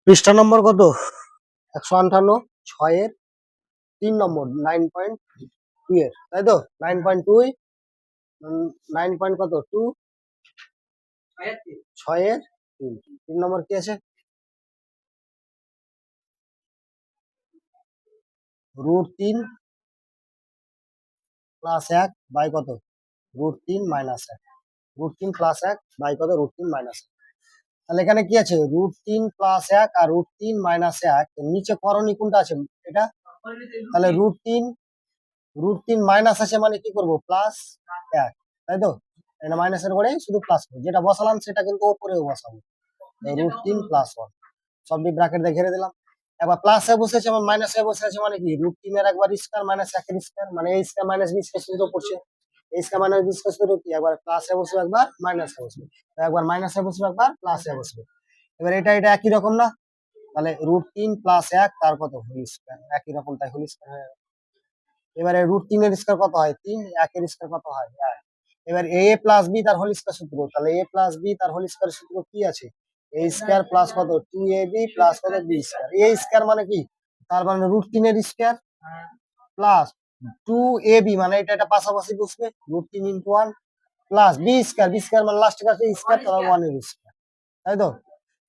পৃষ্ঠা নম্বর কত? 158, 6 3 নম্বর 9.2 এর, তাই তো? 9.2 9 পয়েন্ট কত 2 6 3 নম্বর কি আছে? √3 প্লাস 1 বাই কত? √3 মাইনাস 1, √3 প্লাস 1 বাই কত? √3 মাইনাস 1। তাহলে এখানে কি আছে? √3 প্লাস 1 আর √3 মাইনাস 1, নিচে করণী কোনটা আছে? এটা। তাহলে √3 মাইনাস আছে মানে কি করব? প্লাস 1, তাই তো? এটা মাইনাসের পরে শুধু প্লাস করব, যেটা বসালাম সেটা কিন্তু উপরেও বসাবো। √3 প্লাস 1 সবটি ব্র্যাকেট দিয়ে ঘিরে দিলাম। এবার প্লাসে বসেছে এবং মাইনাসে বসেছে মানে কি? √3 এর একবার স্কয়ার মাইনাস 1 এর স্কয়ার, মানে a square minus b square সূত্র পড়ছে। a square minus b square সূত্র কি? একবার প্লাসে বসবে, একবার মাইনাসে বসবে, একবার মাইনাসে বসবে, একবার প্লাসে বসবে। এবার এটা একই রকম না? তাহলে √3 প্লাস 1 তার কত? হোল স্কয়ার, একই রকম, তাই হোল স্কয়ার হয়ে গেল। এবারে √3 এর স্কয়ার কত হয়? 3, 1 এর স্কয়ার কত হয়? 1। এবার a প্লাস b তার হোল স্কয়ার সূত্র, তাহলে a প্লাস b তার হোল স্কয়ার সূত্র কি আছে? a স্কয়ার প্লাস কত? 2ab প্লাস কত? b square. a স্কয়ার মানে কি? তার মানে √3 এর স্কয়ার প্লাস 2ab, মানে এটা পাশাপাশি বসবে, √3 × 1 plus b square, b square মানে লাস্টের কাছে স্কয়ার, তাহলে 1 এর স্কয়ার, তাই তো?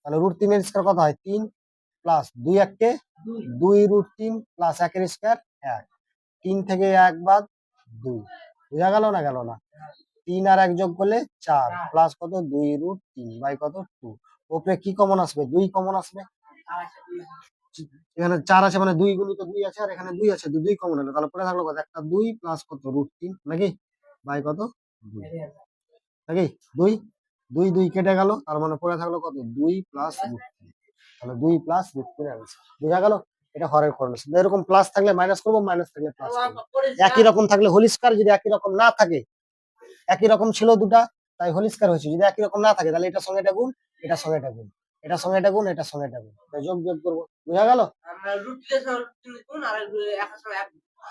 তাহলে √3 এর স্কয়ার কত হয়? 3 প্লাস 2 1 2 √3 প্লাস 1 এর স্কয়ার 1, 3 থেকে 1 বাদ 2, বুঝা গেল না? গেল না? 3 আর 1 যোগ করলে 4 প্লাস কত? 2√3 বাই কত? 2। উপরে কি কমন আসবে? 2 কমন আসবে। এখানে 4 আছে মানে 2 গুণিত 2 আছে, আর এখানে 2 আছে, 2 কমন হলো, তাহলে পরে থাকলো কত? একটা 2 প্লাস কত? √3 নাকি? বাই কত? 2 নাকি? 2 2 2 কেটে গেল, তার মানে পরে থাকলো কত? 2 প্লাস √3, তাহলে 2 প্লাস √3 আনসার। বুঝা গেল? এটা হরের ফর্মুলা। এরকম প্লাস থাকলে মাইনাস করব, মাইনাস থাকলে প্লাস করব। একই রকম থাকলে হোল স্কয়ার, যদি একই রকম না থাকে, একই রকম ছিল দুটা তাই হোল স্কয়ার হয়েছে, যদি একই রকম না থাকে তাহলে এটার সঙ্গে এটা গুণ, এটার সঙ্গে এটা গুণ, এটার সঙ্গে এটা গুণ, এটার সঙ্গে এটা গুণ, তাই যোগ বিয়োগ করব। বুঝা গেল?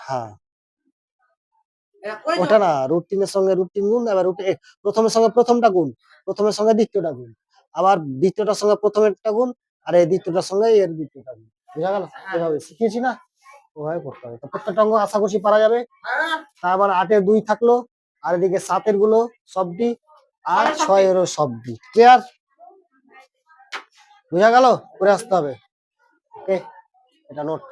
হ্যাঁ, ওটা না, √3 এর সঙ্গে √3 গুণ, এবার প্রথমের সঙ্গে প্রথমটা গুণ, প্রথমের সঙ্গে দ্বিতীয়টা গুণ, আবার দ্বিতীয়টার সঙ্গে প্রথমেরটা গুণ, আর এই দ্বিতীয়টার সঙ্গে এর দ্বিতীয়টা গুণ। বুঝা গেল? এভাবে শিখিয়েছি না? ওভাবে করতে হবে। তো প্রত্যেকটা অঙ্ক আশা করছি পারা যাবে। তারপর 8 এর 2 থাকলো, আর এদিকে 7 এর গুলো সবটি, আর 6 এরও সবটি। ক্লিয়ার? বুঝা গেল? করে আসতে হবে। ওকে, এটা নোট।